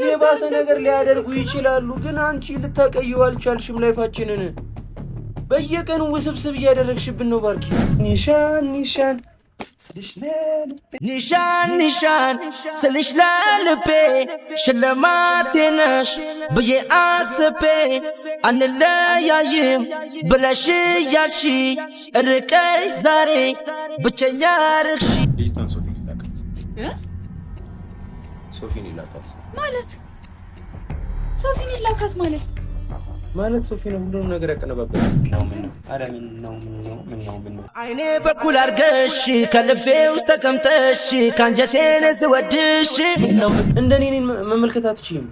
ከዚህ ባሰ ነገር ሊያደርጉ ይችላሉ ግን አንቺ ልታቀየው አልቻልሽም ላይፋችንን በየቀኑ ውስብስብ እያደረግሽብን ነው ባርኪ ኒሻን ኒሻን ኒሻን ስልሽ ለልቤ ሽልማቴ ነሽ ብዬ አስቤ አንለያይም ብለሽ ያልሺ ርቀሽ ዛሬ ብቸኛ ርክሺ ሶፊን ይላካት ማለት ሶፊ ነው ሁሉንም ነገር ያቀነባበረ ነው ምን ነው አረ ምን ነው አይኔ በኩል አርገሽ ከልቤ ውስጥ ተቀምጠሽ ካንጀቴን ስወድሽ ነው እንደኔ መመልከት አትችይም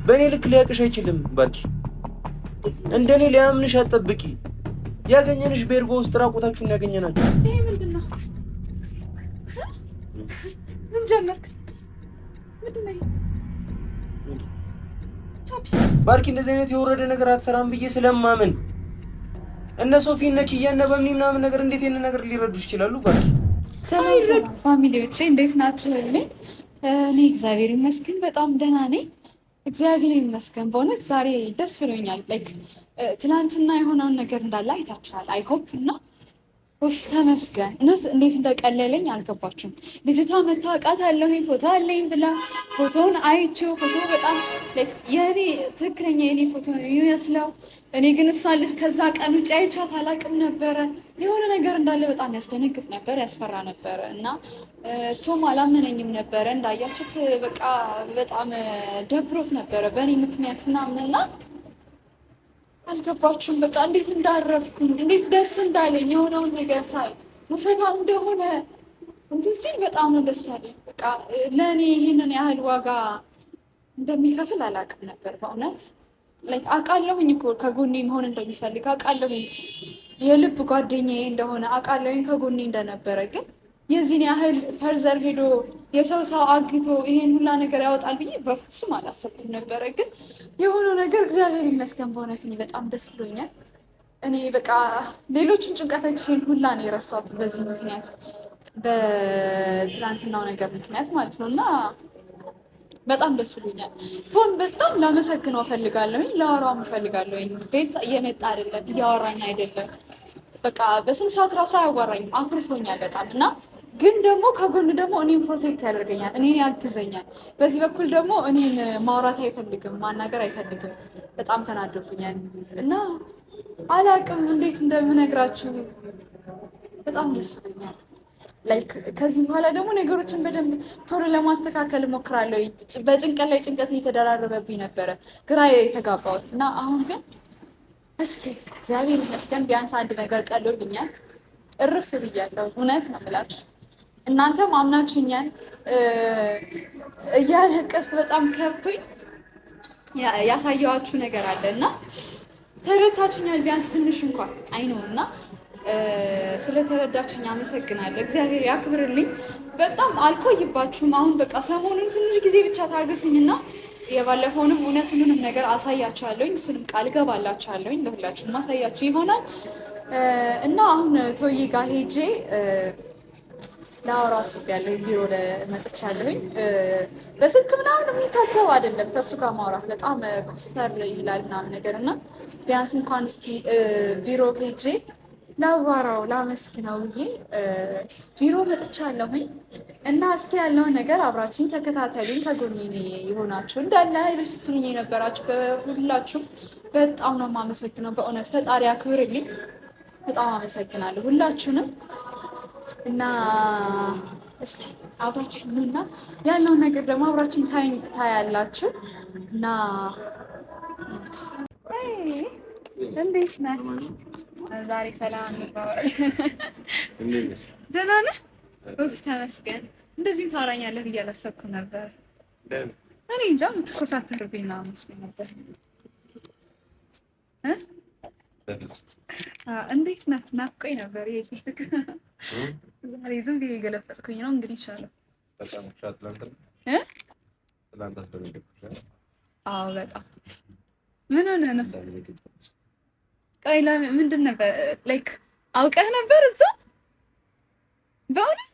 በእኔ ልክ ሊያቅሽ አይችልም ባርኪ እንደኔ ሊያምንሽ አትጠብቂ ያገኘንሽ ቤርጎ ውስጥ ራቆታችሁን ያገኘናችሁ ይሄ ምንድነው ምን ጀመርክ ምንድነው ባርኪ እንደዚህ አይነት የወረደ ነገር አትሰራም ብዬ ስለማምን እነ ሶፊ እነ ኪያ እነ በምኒ ምናምን ነገር እንዴት ይሄን ነገር ሊረዱሽ ይችላሉ ባርኪ ሰላም ፋሚሊዎቼ እንዴት ናችሁ እኔ እግዚአብሔር ይመስገን በጣም ደህና ነኝ እግዚአብሔር ይመስገን በእውነት ዛሬ ደስ ብሎኛል ላይክ ትናንትና የሆነውን ነገር እንዳለ አይታችኋል አይ ሆፕ እና ኡፍ ተመስገን እንዴት እንደቀለለኝ አልገባችሁም ልጅቷ መታወቃት አለኝ ፎቶ አለኝ ብላ ፎቶውን አይቼው ፎቶ በጣም ላይክ የኔ ትክክለኛ የኔ ፎቶ ነው የሚመስለው እኔ ግን እሷን ልጅ ከዛ ቀን ውጭ አይቻት አላውቅም ነበረ የሆነ ነገር እንዳለ በጣም ያስደነግጥ ነበር ያስፈራ ነበረ እና ቶም አላመነኝም ነበረ እንዳያችሁት በቃ በጣም ደብሮት ነበረ በእኔ ምክንያት ምናምንና አልገባችሁም በቃ እንዴት እንዳረፍኩኝ እንዴት ደስ እንዳለኝ የሆነውን ነገር ሳይ መፈታ እንደሆነ እንትን ሲል በጣም ነው ደስ ያለኝ በቃ ለእኔ ይህንን ያህል ዋጋ እንደሚከፍል አላውቅም ነበር በእውነት ላይክ አውቃለሁኝ እኮ ከጎኔ መሆን እንደሚፈልግ አውቃለሁኝ የልብ ጓደኛዬ እንደሆነ አውቃለሁኝ ከጎኔ እንደነበረ ግን የዚህን ያህል ፈርዘር ሄዶ የሰው አግቶ ይሄን ሁላ ነገር ያወጣል ብዬ በፍጹም አላሰብኩም ነበረ ግን የሆነው ነገር እግዚአብሔር ይመስገን በእውነት እኔ በጣም ደስ ብሎኛል እኔ በቃ ሌሎችን ጭንቀቶችን ሁላ ነው የረሳሁት በዚህ ምክንያት በትናንትናው ነገር ምክንያት ማለት ነው እና በጣም ደስ ብሎኛል ቶን በጣም ላመሰግነው እፈልጋለሁኝ ላወራው እፈልጋለሁኝ ቤት እየመጣ አይደለም እያወራኝ አይደለም በቃ በስንት ሰዓት ራሱ አያዋራኝም አኩርፎኛል በጣም እና ግን ደግሞ ከጎን ደግሞ እኔን ፕሮቴክት ያደርገኛል እኔን ያግዘኛል በዚህ በኩል ደግሞ እኔን ማውራት አይፈልግም ማናገር አይፈልግም በጣም ተናደፉኛል እና አላቅም እንዴት እንደምነግራችሁ በጣም ደስ ብሎኛል ላይክ ከዚህ በኋላ ደግሞ ነገሮችን በደንብ ቶሎ ለማስተካከል እሞክራለሁ በጭንቀት ላይ ጭንቀት እየተደራረበብኝ ነበረ ግራ የተጋባሁት እና አሁን ግን እስኪ እግዚአብሔር ይመስገን ቢያንስ አንድ ነገር ቀሎልኛል እርፍ ብያለሁ እውነት ነው የምላችሁ እናንተም አምናችሁኛል እያለቀስኩ በጣም ከፍቶኝ ያሳየኋችሁ ነገር አለ እና ተረድታችሁኛል ቢያንስ ትንሽ እንኳን አይኖርና ስለተረዳችሁኝ አመሰግናለሁ እግዚአብሔር ያክብርልኝ በጣም አልቆይባችሁም አሁን በቃ ሰሞኑን ትንሽ ጊዜ ብቻ ታገሱኝና የባለፈውንም እውነት ሁሉንም ነገር አሳያችኋለሁኝ እሱንም ቃል ገባላችኋለሁኝ ለሁላችሁም ማሳያችሁ ይሆናል እና አሁን ቶዬ ጋር ሄጄ ላወራ አስቤያለሁኝ ቢሮ ለመጥቻለሁኝ በስልክ ምናምን የሚታሰብ አይደለም ከእሱ ጋር ማውራት በጣም ኮስተር ይላል ምናምን ነገር እና ቢያንስ እንኳን እስኪ ቢሮ ሄጄ ላዋራው ላመስግነው ብዬ ቢሮ መጥቻለሁኝ እና እስኪ ያለውን ነገር አብራችሁኝ ተከታተሉኝ ከጎኔ የሆናችሁ እንዳለ አይዞሽ ስትሉኝ የነበራችሁ በሁላችሁም በጣም ነው የማመሰግነው በእውነት ፈጣሪ አክብርልኝ በጣም አመሰግናለሁ ሁላችሁንም እና እስኪ አብራችሁኝ ነውና ያለውን ነገር ደግሞ አብራችሁኝ ታያላችሁ እና እንዴት ነህ ዛሬ ሰላም ነው ደህና ነህ ኡፍ ተመስገን እንደዚህ ታወራኛለህ ብዬ አላሰብኩም ነበር እኔ እንጃ የምትኮሳተርብኝ ነው መስሎኝ ነበር እንዴት ነህ ናፍቆኝ ነበር ይሄ ፊትክ ዛሬ ዝም ብዬ ገለፈጥኩኝ ነው እንግዲህ ይሻላል በጣም ሻትላንተ አዎ በጣም ምን ሆነ ነው ቆይ ምንድን ነበር ላይክ አውቀህ ነበር እዛ በእውነት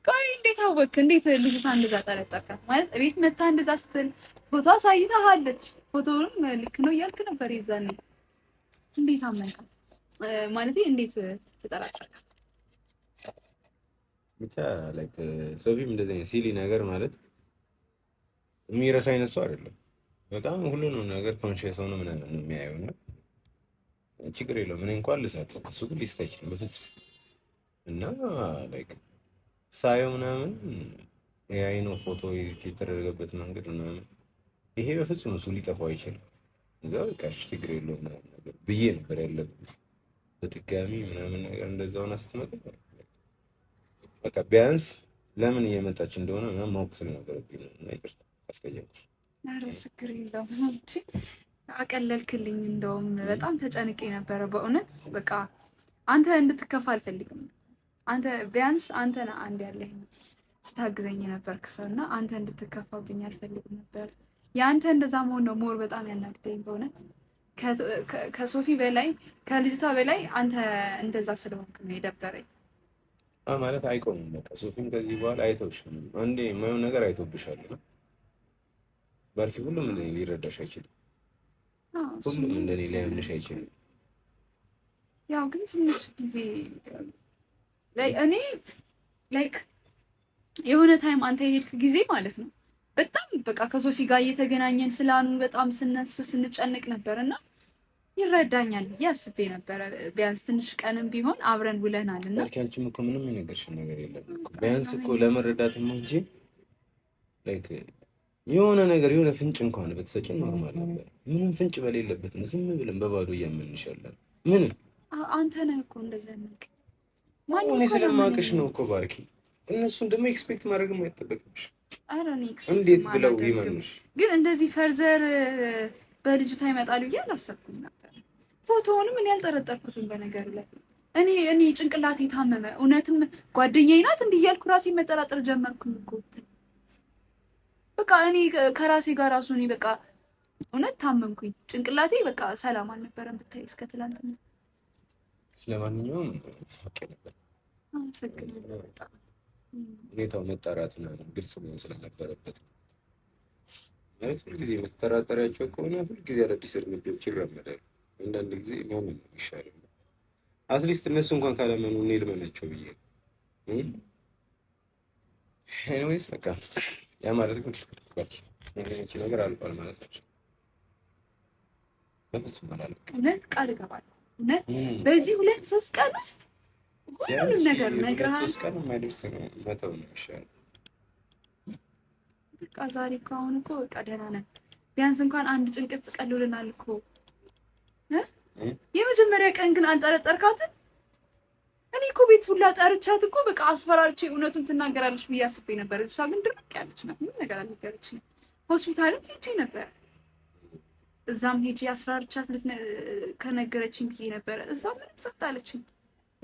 ቆይ እንዴት አወቅ? እንዴት ልጅቷ እንደዛ ጠረጠርካት? ማለት ቤት መታ እንደዛ ስትል ፎቶ አሳይታለች። ፎቶውንም ልክ ነው እያልክ ነበር የዛኔ። እንዴት አመንካት? ማለት እንዴት ተጠራጠርካት? ብቻ ላይክ ሶፊም እንደዚህ አይነት ሲሊ ነገር ማለት የሚረሳ አይነት ሰው አይደለም። በጣም ሁሉንም ነገር ኮንሺየስ ሆኖ ምናምን የሚያየው እና ችግር የለውም። እኔ እንኳን ልሳት እሱ ግን ሊስት አይችልም በፍጹም። እና ላይክ ሳየው ምናምን ኤአይ ነው ፎቶ ኤዲት የተደረገበት መንገድ ምናምን ይሄ በፍጹም እሱ ሊጠፋው አይችልም። እዛ በቃ ችግር የለውም ምናምን ነገር ብዬ ነበር ያለብኝ። በድጋሚ ምናምን ነገር እንደዛውን ስትመጣ በቃ ቢያንስ ለምን እየመጣች እንደሆነ ምናምን ማወቅ ስለነበረብኝ ነው። እና ይቅርታ አስቀየምኩሽ። ኧረ ችግር የለውም። አቀለልክልኝ። እንደውም በጣም ተጨንቄ ነበረ በእውነት በቃ አንተ እንድትከፋ አልፈልግም። አንተ ቢያንስ አንተ ነህ አንድ ያለህ ስታግዘኝ ነበርክ ሰው እና አንተ እንድትከፋብኝ አልፈልግም ነበር። የአንተ እንደዛ መሆን ነው ሞር በጣም ያናግደኝ በእውነት ከሶፊ በላይ ከልጅቷ በላይ አንተ እንደዛ ስለሆንክ ነው የደበረኝ። ማለት አይቆምም በቃ ሶፊም ከዚህ በኋላ አይተውሽም። አንዴ የማይሆን ነገር አይተውብሻል። ባርኪ ሁሉም እንደኔ ሊረዳሽ አይችልም። ሁሉም እንደኔ ሊያምንሽ አይችልም። ያው ግን ትንሽ ጊዜ እኔ ላይክ የሆነ ታይም አንተ የሄድክ ጊዜ ማለት ነው በጣም በቃ ከሶፊ ጋር እየተገናኘን ስላኑ በጣም ስናስብ ስንጨንቅ ነበር እና ይረዳኛል ብዬ አስቤ ነበረ። ቢያንስ ትንሽ ቀንም ቢሆን አብረን ውለናል እና አንቺም እኮ ምንም የነገርሽን ነገር የለም እኮ ቢያንስ እኮ ለመረዳትም እንጂ ላይክ የሆነ ነገር የሆነ ፍንጭ እንኳን ብትሰጪን ኖርማል ነበር። ምንም ፍንጭ በሌለበት ነው ዝም ብለን በባዶ እያመንሻለን። ምንም አንተ ነህ እኮ እንደዛ ያመንክ እኔ ስለማውቅሽ ነው እኮ ባርኪ። እነሱን ደግሞ ኤክስፔክት ማድረግም አይጠበቅብሽ። ኧረ እኔ እንዴት ብለው ይመኑሽ? ግን እንደዚህ ፈርዘር በልጅቷ ይመጣል ብዬ አላሰብኩም ነበር። ፎቶውንም እኔ አልጠረጠርኩትም። በነገር ላይ እኔ ጭንቅላቴ ታመመ። እውነትም ጓደኛዬ ናት እንዲህ እያልኩ ራሴ መጠራጠር ጀመርኩኝ እኮ በቃ እኔ ከራሴ ጋር ራሱ እኔ በቃ እውነት ታመምኩኝ። ጭንቅላቴ በቃ ሰላም አልነበረም ብታይ እስከ ትላንትና። ለማንኛውም አመሰግናለሁ በጣም ሁኔታው መጣራት ምናምን ግልጽ መሆን ስለነበረበት ማለት ሁልጊዜ የምትጠራጠሪያቸው ከሆነ ሁልጊዜ አዳዲስ እርምጃዎች ይራመዳሉ። አንዳንድ ጊዜ ማመን ነው ይሻላል። አትሊስት እነሱ እንኳን ካላመኑ እኔ ልመናቸው ብዬ ኤኒዌይስ በቃ ያ ማለት ግን ይሄ ነገር አልቋል ማለት ነው። በፍጹም አላለቅም። እውነት ቃል እገባለሁ። እውነት በዚህ 2-3 ቀን ውስጥ ሁሉንም ነገር ነግረሃል። 3 ቀን የማይደርስ ነው መተው ነው ይሻላል። በቃ ዛሬ እኮ አሁን እኮ በቃ ደህና ነን። ቢያንስ እንኳን አንድ ጭንቀት ቀሎልናል እኮ። የመጀመሪያ ቀን ግን አንጠረጠርካትን? እኔ እኮ ቤት ሁላ ጠርቻት እኮ በቃ አስፈራርቼ እውነቱን ትናገራለች ብዬ አስቤ ነበር። እሷ ግን ድርቅ ያለች ናት። ምን ነገር አልነገረችኝም። ሆስፒታልም ሄጄ ነበር። እዛም ሄጄ አስፈራርቻት ከነገረችኝ ብዬ ነበር። እዛም ምንም ጸጥ አለችኝ።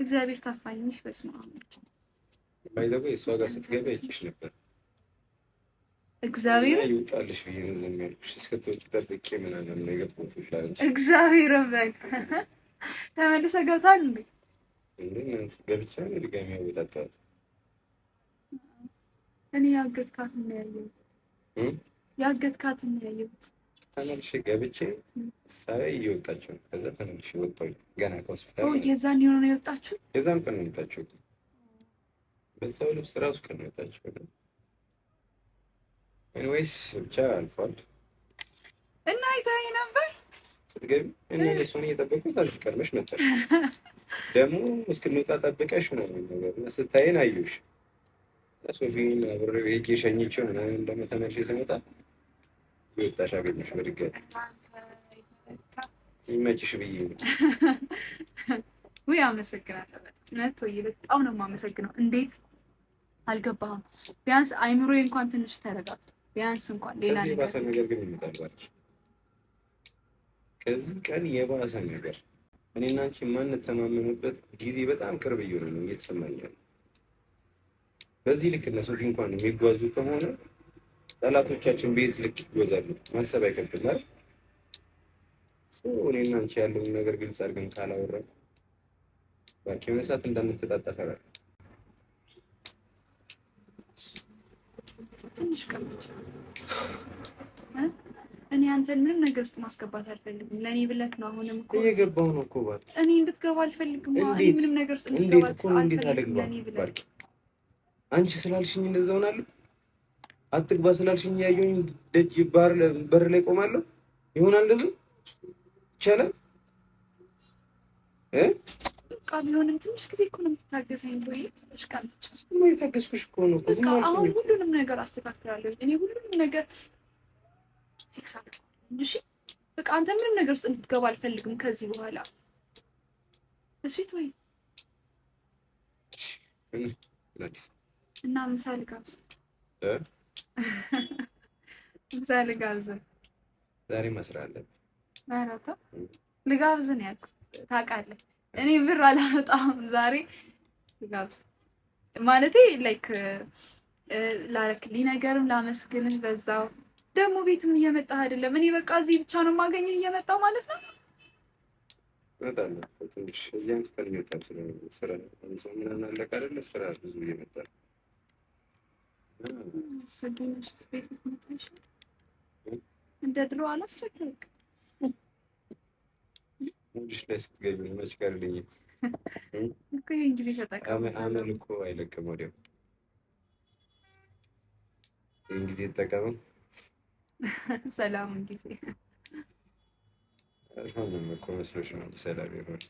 እግዚአብሔር ታፋኝሽ። በስመ አብ ባይዘው እሷ ጋር ስትገባ ይችሽ ነበር። እግዚአብሔር ይውጣልሽ ብዬ ነው ዝም ያልኩሽ። እስክትወጪ ጠብቄ ምናምን ነው የገባሁት ላንቺ። እግዚአብሔር በቃ ተመልሰ ገብታል እንዴ? እንዴ ገብቻ ነው ድጋሚ ያወጣጣት። እኔ ያገትካትን ነው ያየሁት። ያገትካትን ነው ያየሁት። ተመልሼ ገብቼ ሳይ እየወጣች ነው። ከዛ ተመልሼ ወጣሁኝ ገና ከሆስፒታል። የዛን ነው የወጣችሁ? የዛን ቀን ነው የወጣችሁ። በዛው ልብስ ራሱ ቀን ነው የወጣችሁ። ኤኒዌይስ ብቻ አልፏል። እና አይተኸኝ ነበር ስትገቢ እና ለሶኒ እየጠበቅኩት አንቺ ቀድመሽ መጣሽ። ደግሞ እስክንወጣ ጠብቀሽ ነው ነገር እና ስታይን አየሁሽ። ሶፊን አብሬ ሄጄ ሸኝቼው ምናምን ደግሞ ተመልሼ ስመጣ ይወጣሽ አገኘሽ በድጋሚ። ይመችሽ ብዬ ነው። ውይ አመሰግናለሁ። እውነት ወይ በጣም ነው የማመሰግነው። እንዴት አልገባህም? ቢያንስ አይምሮዬ እንኳን ትንሽ ተረጋግቶ ቢያንስ እንኳን ሌላ ነገር የባሰ ነገር ግን ይመጣል ባልሽ። ከዚህ ቀን የባሰ ነገር እኔና አንቺ የማንተማመንበት ጊዜ በጣም ቅርብ እየሆነ ነው እየተሰማኝ ያለው። በዚህ ልክ እነ ሶፊ እንኳን የሚጓዙ ከሆነ ጠላቶቻችን ቤት ልክ ይጓዛሉ ማሰብ አይከብድም። እኔና አንቺ ያለውን ነገር ግልጽ አድርገን ካላወራን ባኪ መሳት እንዳንተጣጣፈራ ትንሽ ቀን ብቻ እኔ አንተን ምንም ነገር ውስጥ ማስገባት አልፈልግም። ለኔ ብለህ ነው። አሁንም እኮ እየገባሁ ነው እኮ ባል እኔ እንድትገባ አልፈልግም። እኔ ምንም ነገር ውስጥ እንድትገባ አልፈልግም። ለኔ ብለህ አንቺ ስላልሽኝ እንደዛ ሆናለሁ። አትግባ ስላልሽኝ ያየሁኝ ደጅ በር ላይ ቆማለሁ። ይሆናል እንደዚህ ይቻላል። በቃ ቢሆንም ትንሽ ጊዜ እኮ ነው የምትታገሰኝ። ወይ ትንሽ ቀን ብቻ ነው የታገስኩሽ እኮ ነው። በቃ አሁን ሁሉንም ነገር አስተካክላለሁ። እኔ ሁሉንም ነገር ፊክስ አድርጌ እሺ። በቃ አንተ ምንም ነገር ውስጥ እንድትገባ አልፈልግም ከዚህ በኋላ እሺ። ተወኝ እና ምሳ ልጋብዝ ምሳ ልጋብዝ። ዛሬ መስራት አለብኝ። ኧረ ተው ልጋብዝ ነው ያልኩት። ታውቃለህ እኔ ብር አላመጣም ዛሬ። ልጋብዝ ማለቴ ላይክ ላረክልኝ ነገርም ላመስግንህ በዛው። ደግሞ ቤትም እየመጣህ አይደለም። እኔ በቃ እዚህ ብቻ ነው የማገኘህ እየመጣሁ ማለት ነው። በጣም ትንሽ እዚህ አንስተን ይወጣል ስራ እንሰው ምናምን አለቀ አይደለ? ስራ ብዙ እየመጣል ሰደንሽ ስፔስ ብትመጣ ይሻላል። እንደ ድሮ አላስቸገርክም። እንዴሽ ለስገኝ መች ቀርልኝ እኮ ይሄን ጊዜ ተጠቀም። አመል እኮ አይለቅም ወዲያው። ይሄን ጊዜ ተጠቀም። ሰላም ጊዜ አሁን እኮ መስሎሽ ነው ሰላም ይሆን?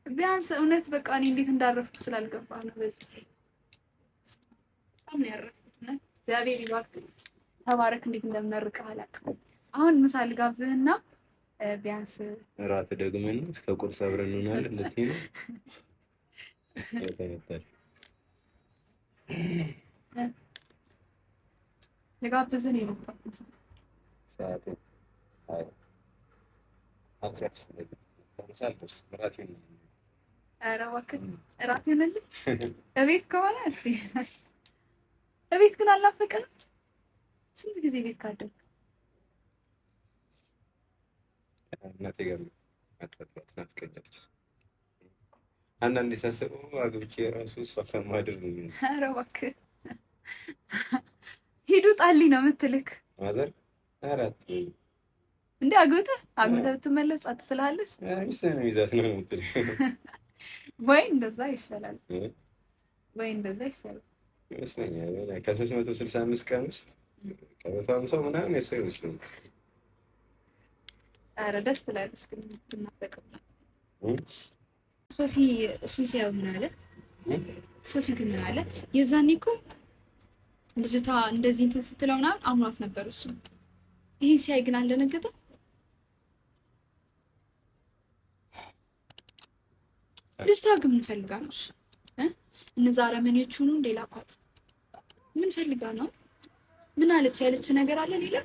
ቢያንስ እውነት በቃ እኔ እንዴት እንዳረፍኩ ስላልገባህ ነው። በዚህ በጣም ነው ያረፍኩት። እግዚአብሔር ይባርክ ተባረክ። እንዴት እንደምመርቅህ አላውቅም። አሁን ምሳ ልጋብዝህና ቢያንስ እራት ደግመን እስከ ቁርስ አብረን እንሆናለን። ልትይ ነው? ልጋብዝህ ነው የመጣሁት። ሰዓት አይ አትያስ ለምሳሌ እራት ይሁን። ኧረ እባክህ እራት ይሁንልኝ። እቤት ከሆነ እሺ። እቤት ግን አልናፈቀህም? ስንት ጊዜ ቤት ካደርክ? እናቴ ጋር አጥራት ናፍቀኛለች። አንዳንዴ ሳስበው አግብቼ ራሱ እሷ ከማድር ነው። ኧረ እባክህ ሂዱ ጣልኝ ነው የምትልክ ማዘር? ኧረ አትበይ እንዴ! አግብተህ ብትመለስ ጸጥ ትላለች። ሚስትህን ይዛት ነው የምትልክ ወይ? እንደዛ ይሻላል ወይ? እንደዛ ይሻላል ይመስለኛል። ከ365 ቀን ውስጥ ከ150 ምናምን የእሷ ይመስለኛል። ኧረ ደስ ትላለች ግን ትናፈቅብናል። ሶፊ እሱን ሲያዩ ምን አለ? ሶፊ ግን ምን አለ? የዛኔ እኮ ልጅቷ እንደዚህ እንትን ስትለው ምናምን አምኗት ነበር እሱ። ይሄን ሲያይ ግን አልደነገጠም? ልጅቷ ግን ምን ፈልጋ ነው? እነዛ አረመኔዎች ሁሉ እንደ ላኳት ምን ፈልጋ ነው? ምን አለች? ያለች ነገር አለ ሌላ?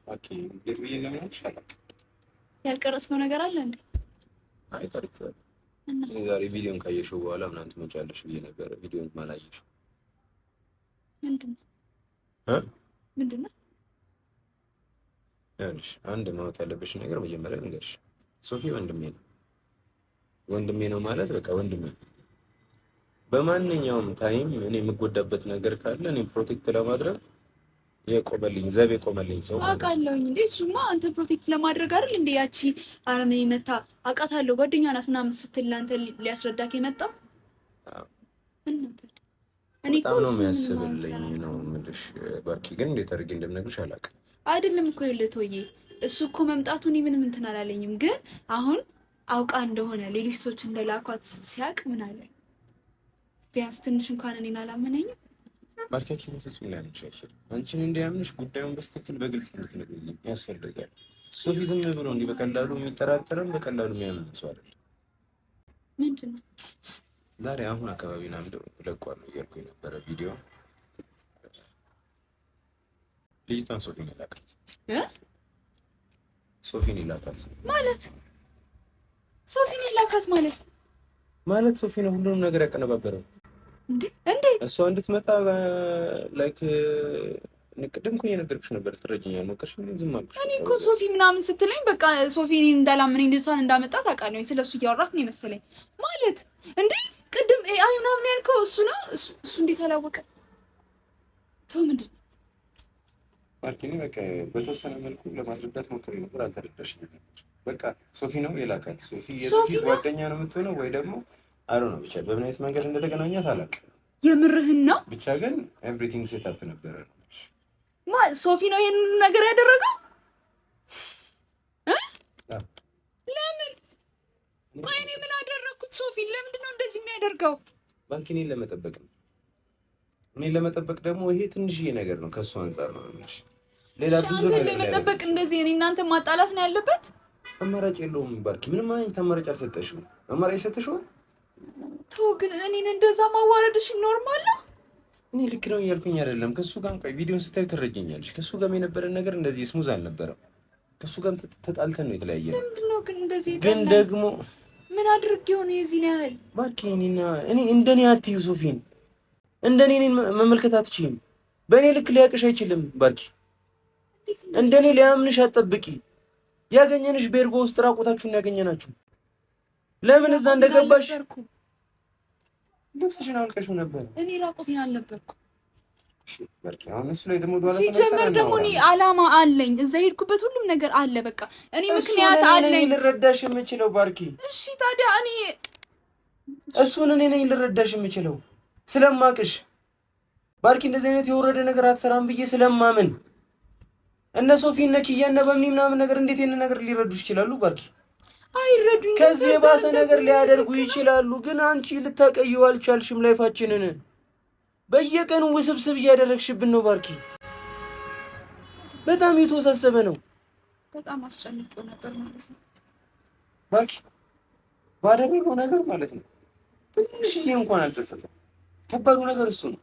ኦኬ ግርብዬ ለምን አልሻለክ? ያልቀረጽከው ነገር አለ እንዴ? አይ ቀርቷል። እና ዛሬ ቪዲዮን ካየሽው በኋላ ምናምን ትመጫለሽ ብዬ ነበር። ቪዲዮን ማላየሽው ምንድነው? ያልሽ አንድ ማወቅ ያለብሽ ነገር መጀመሪያ ንገርሽ። ሶፊ ወንድሜ ነው ማለት በቃ ወንድሜ። በማንኛውም ታይም እኔ የምጎዳበት ነገር ካለ እኔ ፕሮቴክት ለማድረግ ዘብ የቆመልኝ ሰው አውቃለሁኝ። እንዴ እሱማ አንተ ፕሮቴክት ለማድረግ አይደል እንዴ? ያቺ አረመኔ መታ አውቃታለሁ ጓደኛ ናት ምናምን ስትል አንተ ሊያስረዳክ የመጣው እኔ እኮ ነው የሚያስብልኝ ነው የምልሽ። ባርኪ ግን እንዴት አድርጌ እንደምነግርሽ አላውቅም። አይደለም እኮ ይልቶዬ እሱ እኮ መምጣቱ እኔ ምንም እንትን አላለኝም። ግን አሁን አውቃ እንደሆነ ሌሎች ሰዎች እንደላኳት ሲያውቅ ምን አለ? ቢያንስ ትንሽ እንኳን እኔን አላመነኝም። ባርኪያችን ፍጹም ላይ አንችል አንቺን እንዲያምንሽ ጉዳዩን በስትክክል በግልጽ እንድትነግሪኝ ያስፈልጋል። ሶፊ ዝም ብሎ እንዲህ በቀላሉ የሚጠራጠረን በቀላሉ የሚያምን ሰው አይደለም። ምንድነው ዛሬ አሁን አካባቢ ናምዶ ለቋለሁ እያልኩኝ ነበረ ቪዲዮ። ልጅቷን ሶፊን ይላካት ሶፊን ይላካት ማለት ሶፊ ነው ሁሉንም ነገር ያቀነባበረው። እንዴ እሷ እንድትመጣ ላይክ ቅድም እኮ እየነገርኩሽ ነበር። ትረጅኛል ሞከርሽ እንዴ? ዝም አልኩሽ። እኔ እኮ ሶፊ ምናምን ስትለኝ በቃ ሶፊ እኔን እንዳላመነኝ ልጅቷን እንዳመጣት አውቃለሁ። ስለሱ እያወራክ ነው የመሰለኝ ማለት እንዴ። ቅድም አይ ምናምን ያልከው እሱ ነው። እሱ እንዴት አላወቀ? ምንድን ነው ማርኪኒ በቃ በተወሰነ መልኩ ለማስረዳት ሞክሬ ነበር፣ አልተረዳሽኝም ነበር። በቃ ሶፊ ነው የላካት። ሶፊ የሶፊ ጓደኛ ነው የምትሆነው ወይ ደግሞ አሮ ነው ብቻ በምን አይነት መንገድ እንደተገናኛት አላውቅም። የምርህን ነው? ብቻ ግን ኤቭሪቲንግ ሴት አፕ ነበረ። ሶፊ ነው ይሄን ነገር ያደረገው? ለምን? ቆይ እኔ ምን አደረኩት? ሶፊ ለምንድን ነው እንደዚህ የሚያደርገው? ባንኪኔን ለመጠበቅ ነው። እኔን ለመጠበቅ ደግሞ ይሄ ትንሽዬ ነገር ነው ከሱ አንፃር ነው እንጂ ሌላ ብዙ ነገር አንተ ለመጠበቅ እንደዚህ እኔ እናንተ ማጣላት ነው ያለበት? አማራጭ የለውም ባርኪ። ምንም አይነት አማራጭ አልሰጠሽም። አማራጭ ሰጠሽው ግን እኔን እንደዛ ማዋረድሽ ኖርማል ነው? እኔ ልክ ነው እያልኩኝ አይደለም። ከሱ ጋር ቆይ ቪዲዮን ስታዩ ትረጅኛለሽ። ከሱ ጋር የነበረን ነገር እንደዚህ ስሙዝ አልነበረም። ከሱ ጋር ተጣልተን ነው የተለያየነው። ለምንድን ነው ግን እንደዚህ? ግን ደግሞ ምን አድርጌው ነው የዚህን ያህል? ባርኪ እኔ እንደኔ አትዩ ሶፊን፣ እንደኔ እኔን መመልከት አትችይም። በእኔ ልክ ሊያቅሽ አይችልም ባርኪ። እንደኔ ሊያምንሽ አትጠብቂ። ያገኘንሽ ቤርጎ ውስጥ ራቁታችሁን ያገኘናችሁ። ለምን እዛ እንደገባሽ ልብስሽን አውልቀሽው ነበር። እኔ ራቁቴን አልነበርኩም። እሺ ባርኪ፣ አሁን እሱ ላይ ደግሞ ዶላር ሲጀመር ደግሞ እኔ አላማ አለኝ። እዛ ሄድኩበት ሁሉም ነገር አለ። በቃ እኔ ምክንያት አለኝ። እኔ ልረዳሽ የምችለው ባርኪ። እሺ ታዲያ እሱን እኔ ነኝ ልረዳሽ የምችለው ስለማቅሽ ባርኪ። እንደዚህ አይነት የወረደ ነገር አትሰራም ብዬ ስለማምን እነ ሶፊ እነ ኪያ እነ በምኒ ምናምን ነገር እንዴት ይሄን ነገር ሊረዱሽ ይችላሉ ባርኪ? አይረዱኝ። ከዚህ የባሰ ነገር ሊያደርጉ ይችላሉ። ግን አንቺ ልታቀይው አልቻልሽም። ላይፋችንን በየቀኑ ውስብስብ እያደረግሽብን ነው ባርኪ። በጣም የተወሳሰበ ነው። በጣም አስጨንቄው ነበር ማለት ነው ባርኪ። ባደረገው ነገር ማለት ነው ትንሽዬ እንኳን አልጸጸተም። ከባዱ ነገር እሱ ነው።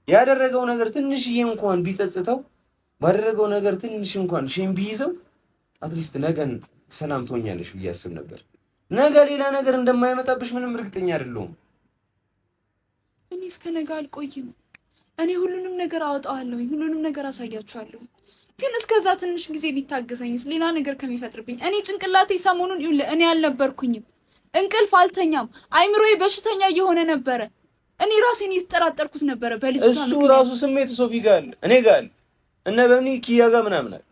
ያደረገው ነገር ትንሽዬ እንኳን ቢጸጽተው፣ ባደረገው ነገር ትንሽ እንኳን ሼም ቢይዘው አትሊስት ነገን ሰላም ትሆኛለሽ ብዬ አስብ ነበር። ነገ ሌላ ነገር እንደማይመጣብሽ ምንም እርግጠኛ አይደለሁም። እኔ እስከ ነገ አልቆይም። እኔ ሁሉንም ነገር አወጣዋለሁ፣ ሁሉንም ነገር አሳያችኋለሁ። ግን እስከዛ ትንሽ ጊዜ ቢታገሰኝስ ሌላ ነገር ከሚፈጥርብኝ። እኔ ጭንቅላቴ ሰሞኑን እኔ አልነበርኩኝም። እንቅልፍ አልተኛም። አይምሮዬ በሽተኛ እየሆነ ነበረ። እኔ ራሴን እየተጠራጠርኩት ነበረ በልጅቷ። እሱ ራሱ ስሜት ሶፊ ጋር እኔ ጋር እነ በምኒ ኪያ ጋር ምናምን አለ።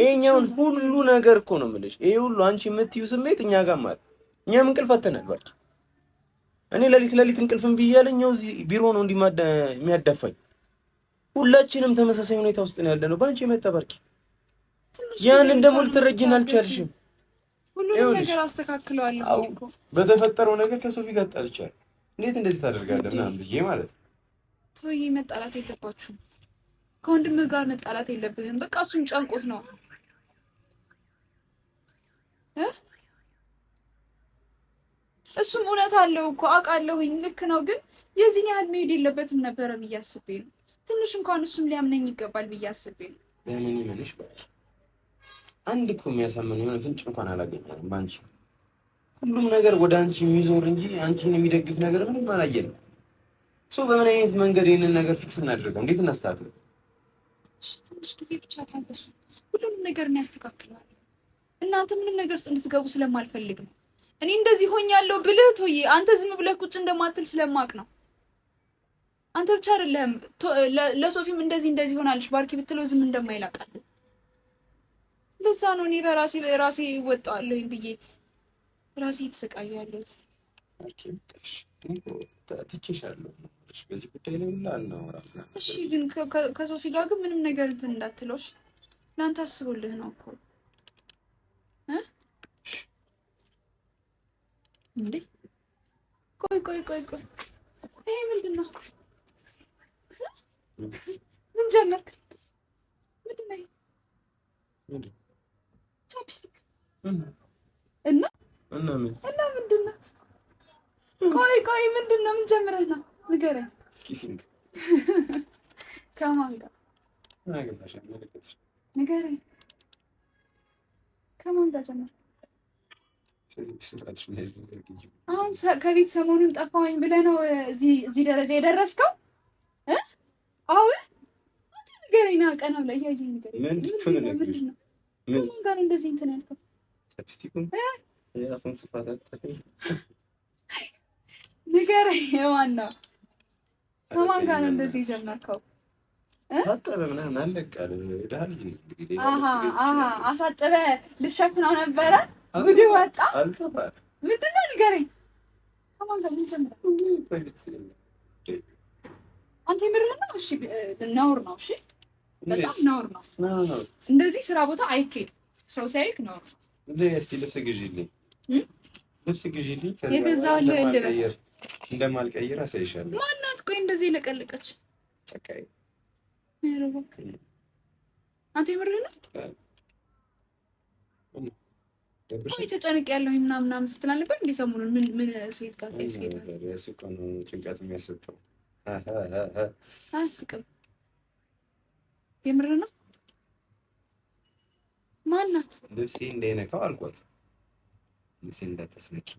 ይሄኛውን ሁሉ ነገር እኮ ነው የምልሽ። ይሄ ሁሉ አንቺ የምትዩ ስሜት እኛ ጋር ማለት እኛም እንቅልፍ አተናል ባርኪ። እኔ ለሊት እንቅልፍም ብያለኝ እዚህ ቢሮ ነው የሚያዳፋኝ። ሁላችንም ተመሳሳይ ሁኔታ ውስጥ ነው ያለነው ባንቺ የመጣ ባርኪ። ያንን ደግሞ ልትረጂን አልቻልሽም። ሁሉንም ነገር አስተካክለዋለሁ እኮ። በተፈጠረው ነገር ከሶፊ ጋር ጣልቻለሁ። እንዴት እንደዚህ ታደርጋለህ ምናምን ብዬ ማለት ነው። ቶዬ መጣላት የለባችሁም። ከወንድምህ ጋር መጣላት የለብህም። በቃ እሱን ጨንቆት ነው እሱም እውነት አለው እኮ አውቃለሁኝ። ልክ ነው። ግን የዚህን ያህል መሄድ የለበትም ነበረ ብዬ አስቤ ነው። ትንሽ እንኳን እሱም ሊያምነኝ ይገባል ብዬ አስቤ ነው። በምን ይመንሽ ባርኪ። አንድ እኮ የሚያሳምን የሆነ ፍንጭ እንኳን አላገኘንም ባንቺ። ሁሉም ነገር ወደ አንቺ የሚዞር እንጂ አንቺን የሚደግፍ ነገር ምንም አላየንም። በምን አይነት መንገድ ይሄንን ነገር ፊክስ እናደርገው? እንዴት እናስተካክለው? እሺ ትንሽ ጊዜ ብቻ ታገሱ። ሁሉንም ነገር እናስተካክለዋለን። እናንተ ምንም ነገር ውስጥ እንድትገቡ ስለማልፈልግ ነው። እኔ እንደዚህ ሆኛለሁ ብልህ ቶዬ አንተ ዝም ብለህ ቁጭ እንደማትል ስለማቅ ነው። አንተ ብቻ አይደለም ለሶፊም እንደዚህ ሆናለች ባርኪ ብትለው ዝም እንደማይላቃል። ለዛ ነው እኔ በራሴ ወጣዋለሁኝ ብዬ ራሴ የተሰቃየሁ ያለሁት። ባርኪ ብቻሽ ትችሻለሁ። በዚህ ጉዳይ ላይ ሁላ እናወራም። እሺ ግን ከሶፊ ጋር ግን ምንም ነገር እንትን እንዳትለውሽ። ለአንተ አስቦልህ ነው እኮ እንዴ። ቆይ ይሄ ምንድን ነው? ምን ጀመርክ? ምንድን ነው? ቻፕስቲክ እና ምንድን ነው? ቆይ ምንድን ነው? ምን ጀምረህ ነው? ንገረኝ። ኪሲንግ ከማን ጋር? ንገረኝ። ከማን ጋር ጀመርክ? አሁን ከቤት ሰሞኑን ጠፋሁኝ ብለህ ነው እዚህ ደረጃ የደረስከው? አሁን አንተ ንገረኝ። ና ቀና ብለህ እያየኝ ንገረኝ። ምንድን ነው? ከማን ጋር እንደዚህ እንትን ያልከው? ቻፕስቲኩን የአፉን ስፋት አታውቅም? ንገረኝ። የማን ነው? ከማን ጋር ነው እንደዚህ የጀመርከው? ታጠበ ምናምን አለቀ አለ። ደሃ ልጅ ነኝ እንግዲህ አሳጥበ ልትሸፍነው ነበረ። ጉድ ወጣ። አልጠፋ ምንድን ነው ንገረኝ። ከማን ጋር ምን ጀምረህ? አንተ የምርህን ነው? እሺ ነውር ነው። እሺ በጣም ነውር ነው። እንደዚህ ስራ ቦታ አይኬድም። ሰው ሲያይክ ነውር ነው። እስኪ ልብስ ግዢልኝ፣ ልብስ ግዢልኝ። የገዛሁልህ ልብስ እንደማልቀይር አሳይሻለሁ። ማናት? ቆይ እንደዚህ ለቀለቀች ጨካኝ። አንተ የምርህን ነው? ቆይ ተጨንቅ ያለው ምናምን ስትል አልነበር እንዴ? ሰሞኑን ምን ሴት ጋር ታይስከዳል? እሱ እኮ ነው ጭንቀት የሚያሰጠው። አያስቅም። የምርህን ነው? ማናት? ልብሴ እንዳይነካው አልኳት። ልብሴ እንዳታስነኪ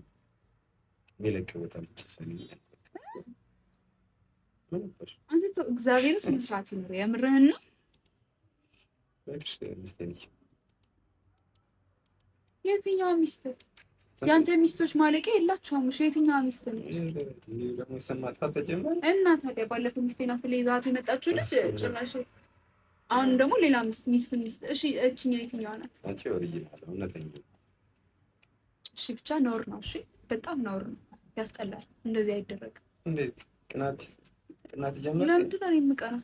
የሚለቅ ቦታ ብቻ ሰልኝ አልኳት። አንተ እግዚአብሔር ስነ ስርዓት ይኑር። የምርህን ነው? እሺ ሚስቴ ነች። የትኛዋ ሚስት? ያንተ ሚስቶች ማለቂያ የላቸውም። እሺ የትኛዋ ሚስት ነው? ደግሞ ሰማት ተጀመረ እና ታዲያ ባለፈው ሚስቴ ናት ብለህ ይዛት የመጣችው ልጅ ጭራሽ አሁን ደግሞ ሌላ ሚስት። እሺ እቺኛው የትኛዋ ናት? አንቺ ኦሪጂናል እውነተኛ። እሺ ብቻ ነውር ነው። እሺ በጣም ነውር ነው። ያስጠላል። እንደዚህ አይደረግም። እንዴት ቅናት ጀመረ? ለምንድን ነው የምቀናው?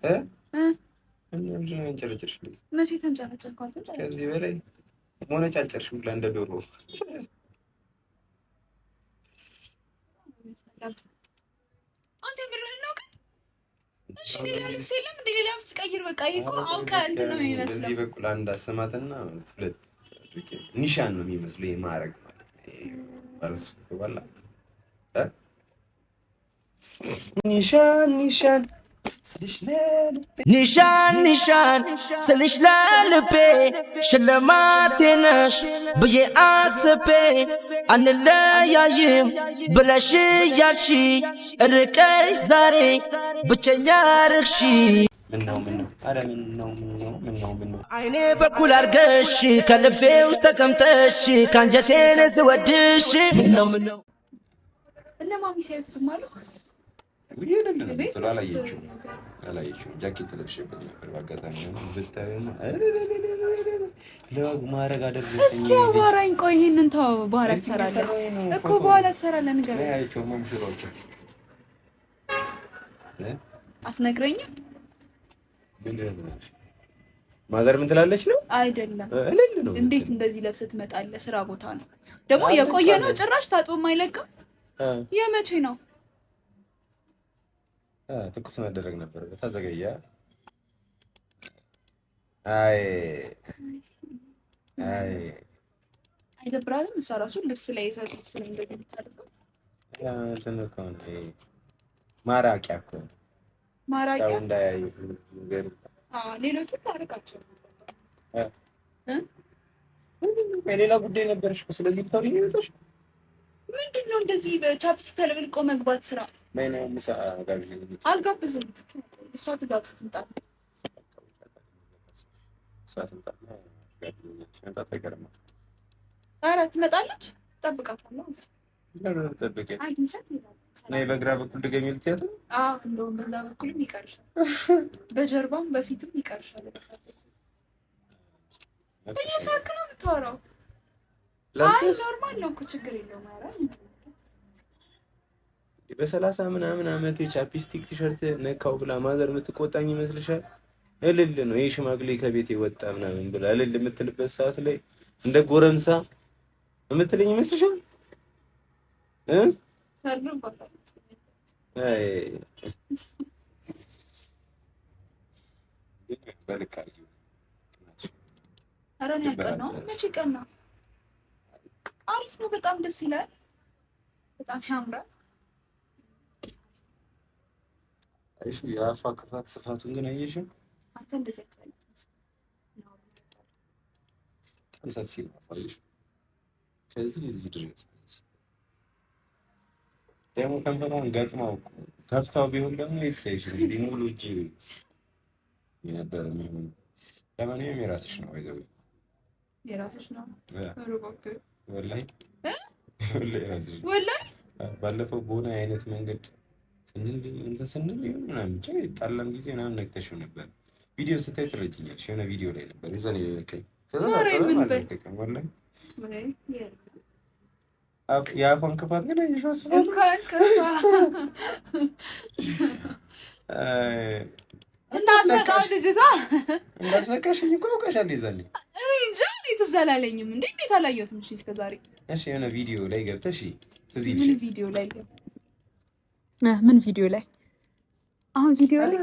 ምንድን ነው አንጨረጨርሽ? መቼ ተንጨረጨርኩ? ከዚህ በላይ ሞነጫጨርሽ ብላ እንደ ዶሮ። አንተ የምርህን ነው ግን? እሺ ሌላ ልብስ የለም እንደ ሌላ ልብስ ቀይር። በቃ ይሄ እኮ አውቀህ እንትን ነው የሚመስለው። በዚህ በኩል አንድ አሰማትና ሁለት ኒሻን ነው የሚመስለው። ይሄ ማዕረግ ማለት ነው። ይሄ ባለሱ ባላ ኒሻን ኒሻን ስልሽ ለልቤ ሽልማቴ ነሽ ብዬ አስቤ አንለያይም ብለሽ ያልሺ እርቀሽ ዛሬ ብቸኛ ርክሺ አይኔ በኩል አርገሽ ከልቤ ውስጥ ተቀምጠሽ ካንጀቴን ስወድሽ ምነው እነማሚ ሲያዩት ዝም አሉ? አላየችውም። ጃኬት ለብሼበት ነበር በአጋጣሚ ብታዪው ለወግ ማድረግ አደረገኝ። እስኪ አዋራኝ። ቆይ ይሄንን ተው፣ በኋላ ትሰራለህ እኮ በኋላ ትሰራለህ። ንገረኝ። አያቸውም ሙሽሮች አትነግረኝም? ማዘር ምን ትላለች ነው? አይደለም እንዴት እንደዚህ ለብሰህ ትመጣለህ? ስራ ቦታ ነው ደግሞ የቆየ ነው ጭራሽ ታጥቦ የማይለቀው። የመቼ ነው? ትኩስ መደረግ ነበር። ታዘገያ። አይደብራትም? እሷ ራሱ ልብስ ላይ የሰው ልብስ ላይ እንደዚህ የምታደርገው ማራቂያ እኮ ማራቂያ እንዳያዩ። ሌሎቹ ታርቃቸው ሌላ ጉዳይ ነበረሽ። ስለዚህ ልታውሪ ነው የመጣሽ? ምንድን ነው እንደዚህ በቻፕስቲክ ተለቅልቆ መግባት ስራ? ማይነው ምሳ ጋብዥ። አልጋብዝም። እሷ ትጋብዝ ትምጣ። ኧረ ትመጣለች። እጠብቃታለሁ። በግራ በኩል ድገሚ ልትያት ነው? እንደውም በዛ በኩልም ይቀርሻል፣ በጀርባም በፊትም ይቀርሻል። እየሳቅ ነው የምታወራው? አይ ኖርማል ነው እኮ ችግር የለውም። ኧረ በ30 ምናምን ዓመት ቻፕስቲክ ቲሸርት ነካው ብላ ማዘር የምትቆጣኝ ይመስልሻል? እልል ነው ይሄ ሽማግሌ ከቤት የወጣ ምናምን ብላ እልል የምትልበት ሰዓት ላይ እንደ ጎረምሳ የምትለኝ ይመስልሻል? ኧረ እኔ አልቀናሁም። መቼ ቀናሁ? አሪፍ ነው። በጣም ደስ ይላል። በጣም ያምራል። እሺ የአፏ ክፋት ስፋቱን ግን አየሽው? አንተ እንደዚህ አትበል። በጣም ሰፊ ነው አፋሽ። ከዚህ እዚህ ድረስ ደግሞ ከንፈሯን ገጥማው ከፍታው ቢሆን ደግሞ ይታይሽ እንግዲህ ሙሉ እጅ የነበረ ነው። ለማንኛውም የራስሽ ነው። አይዘው የራስሽ ነው። ወላሂ የራስሽ ወላሂ። ባለፈው በሆነ አይነት መንገድ ስንል ይሁን ምናምን ብቻ ጣላም ጊዜ ምናምን ነክተሽው ነበር። ቪዲዮ ስታይ ትረጅኛለሽ። የሆነ ቪዲዮ ላይ ነበር የዛኔ ልከኝ የአፏን ክፋት ግን እንዳስነካሽኝ እኮ አውቀሻል። የዛኔ እኔ እንጃ እኔ ትዝ አላለኝም። እንዴት አላየሁትም? እሺ እስከ ዛሬ እሺ የሆነ ቪዲዮ ላይ ገብተሽ ምን ቪዲዮ ላይ ምን ቪዲዮ ላይ አሁን ቪዲዮ ላይ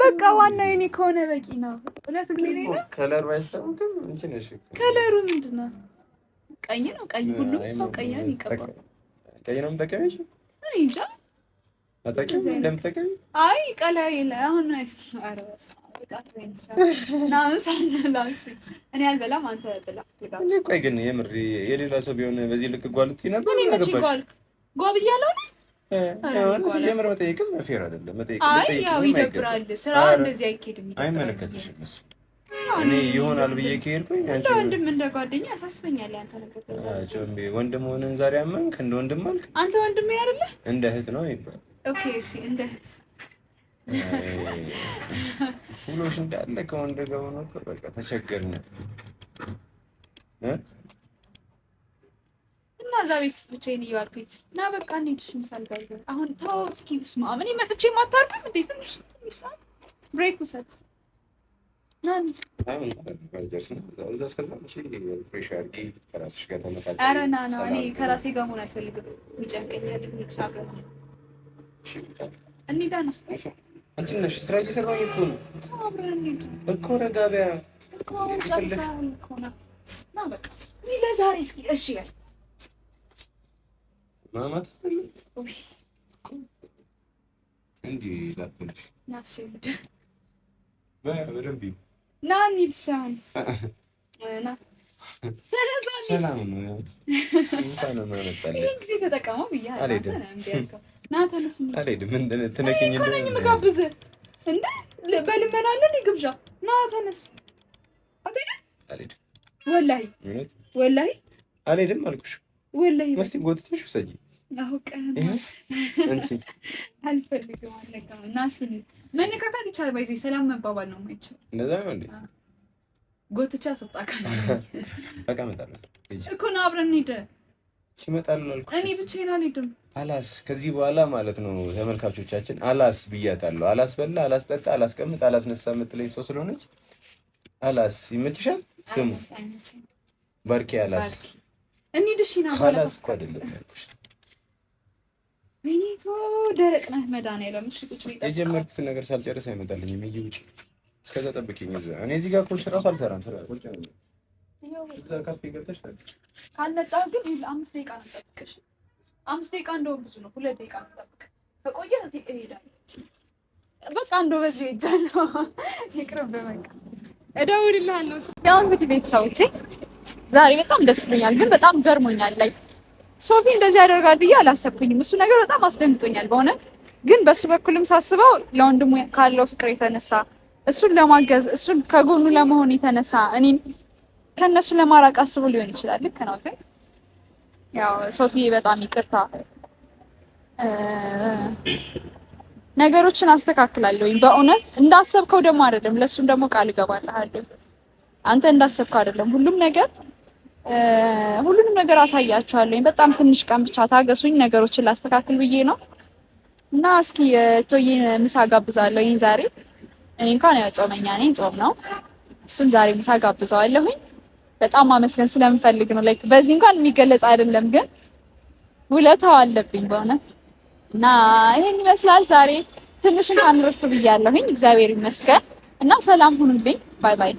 በቃ ዋናው የኔ ከሆነ በቂ ነው። እለት ግን እኔ ነው ከለሩ አይስተውክም እንጂ ነሽ። ከለሩ ምንድነው? ቀይ ነው። ቀይ ሁሉም ሰው ቀይ ነው የሚቀባው። ቀይ ነው የምጠቀመሽ? እኔ እንጃ አታውቂም እንደምጠቀም? አይ ቀላይ ላይ አሁን አረስ በቃ እኔ አልበላም። አንተ ብላ። ቆይ ግን የምር የሌላ ሰው ቢሆን በዚህ ልክ ጓልት ነበር። እኔ መቼ ጓብያለሁ ነው የምር መጠየቅም ፌር አይደለም። ያው ይደብራል። ስራ እንደዚህ አይኬድም። አይመለከትሽም እሱ። እኔ ይሆናል ብዬ ከሄድኩኝ እንደ ወንድም እንደ ጓደኛ ያሳስበኛል። አንተ ነገር ወንድም ሆነን ዛሬ አመንክ እንደ ወንድም አልክ። አንተ ወንድም አይደለ? እንደ እህት ነው ይባል። ኦኬ እሺ፣ እንደ እህት ሁሎሽ እንዳለ ከወንድ ጋር ሆኖ በቃ ተቸገርን እና እዛ ቤት ውስጥ ብቻዬን እየዋልኩኝ እና በቃ እንሂድ ምሳል ጋር አሁን ተው እስኪ ስማ ምን መጥቼ ማታርፍም እንዴ? ትንሽ ሰዓት ብሬክ ውሰድ ናን ኧረ ና እኔ ከራሴ ጋር መሆን አልፈልግም። ይጨንቀኛል። እንሂዳ ና አንቺ ነሽ ስራ እየሰራሁኝ እኮ ነው። አብረን እንሂድ እኮ ረጋ በያ እኮ ጨርሰሃል እኮ ና በቃ ለዛሬ እስኪ እሺ ያል ማማት እንዲህ ላትልሽ ናሽልድ በደንብ ና እንሂድ ሻን ና ሰላም ነው። እንኳን ነው መጣለ ይሄን ጊዜ ተጠቀመው ብያለሁ። ና ተነስ አልሄድም። ምንድን ትነኪኝ እንደ እኔ ምጋብዝ እንደ በልመና አለ ግብዣ ና ተነስ። አትሄድም? አልሄድም ወላሂ አልሄድም አልኩሽ። ወላሂ መስቲ ጎትተሽ ውሰጂ። አውቀህ አንቺ አልፈልግም አለቀም። እና ስኒ መነካካት ይቻላል። ባይዘይ ሰላም መባባል ነው የማይቻል። እንደዛ ነው እንዴ? ጎትቻ ሰጣካለ በቃ እመጣለሁ እኮ ነው አብረን እንሂድ። ይመጣል አልኩሽ። እኔ ብቻዬን አልሄድም። አላስ ከዚህ በኋላ ማለት ነው ተመልካቾቻችን፣ አላስ ብያታለሁ። አላስ በላ፣ አላስ ጠጣ፣ አላስ ቀምጥ፣ አላስ ነሳ የምትለኝ ሰው ስለሆነች አላስ ይመችሻል። ስሙ ባርኪ አላስ እንሂድ። እሺ ና አላስ እኮ አይደለም ያልኩሽ። ወይኔ ደረቅ ነህ መድኃኒዓለም። እሺ ቁጭ ብዬ የጀመርኩትን ነገር ሳልጨርስ አይመጣልኝም። ይሄ ውጪ እስከዛ ጠብቂኝ። እኔ እዚህ ጋር ኮልሽ እራሱ አልሰራም። ስራ ቁጭ ነው። እዛ ካፌ ገብተሽ ካልመጣህ ግን 5 ደቂቃ ነው የምጠብቅሽ። 5 ደቂቃ እንደው ብዙ ነው። 2 ደቂቃ ነው የምጠብቅ። ከቆየህ እሄዳለሁ። በቃ እንደው በዚህ ሄጃለሁ። ይቅርብ በቃ እደውልልሃለሁ። ያው እንግዲህ ቤተሰቦቼ ዛሬ በጣም ደስ ብሎኛል፣ ግን በጣም ገርሞኛል። ላይ ሶፊ እንደዚህ ያደርጋል ብዬ አላሰብኩኝም። እሱ ነገር በጣም አስደንግጦኛል በእውነት። ግን በሱ በኩልም ሳስበው ለወንድሙ ካለው ፍቅር የተነሳ እሱን ለማገዝ እሱን ከጎኑ ለመሆን የተነሳ እኔን ከነሱ ለማራቅ አስቦ ሊሆን ይችላል። ልክ ነው። ግን ያው ሶፊ በጣም ይቅርታ፣ ነገሮችን አስተካክላለሁኝ በእውነት። እንዳሰብከው ደግሞ አይደለም፣ ለሱም ደግሞ ቃል እገባልሃለሁ። አንተ እንዳሰብከው አይደለም። ሁሉንም ነገር አሳያችኋለሁኝ። በጣም ትንሽ ቀን ብቻ ታገሱኝ፣ ነገሮችን ላስተካክል ብዬ ነው። እና እስኪ ቶዬን ምሳ ጋብዛለሁኝ ዛሬ። እኔ እንኳን ያው ጾመኛ ነኝ፣ ጾም ነው። እሱን ዛሬ ምሳ ጋብዘዋለሁኝ። በጣም ማመስገን ስለምፈልግ ነው። ላይክ በዚህ እንኳን የሚገለጽ አይደለም፣ ግን ውለታው አለብኝ በእውነት። እና ይሄን ይመስላል ዛሬ ትንሽ እንኳን ረፍ ብያለሁኝ። እግዚአብሔር ይመስገን እና ሰላም ሁኑልኝ። ባይ ባይ።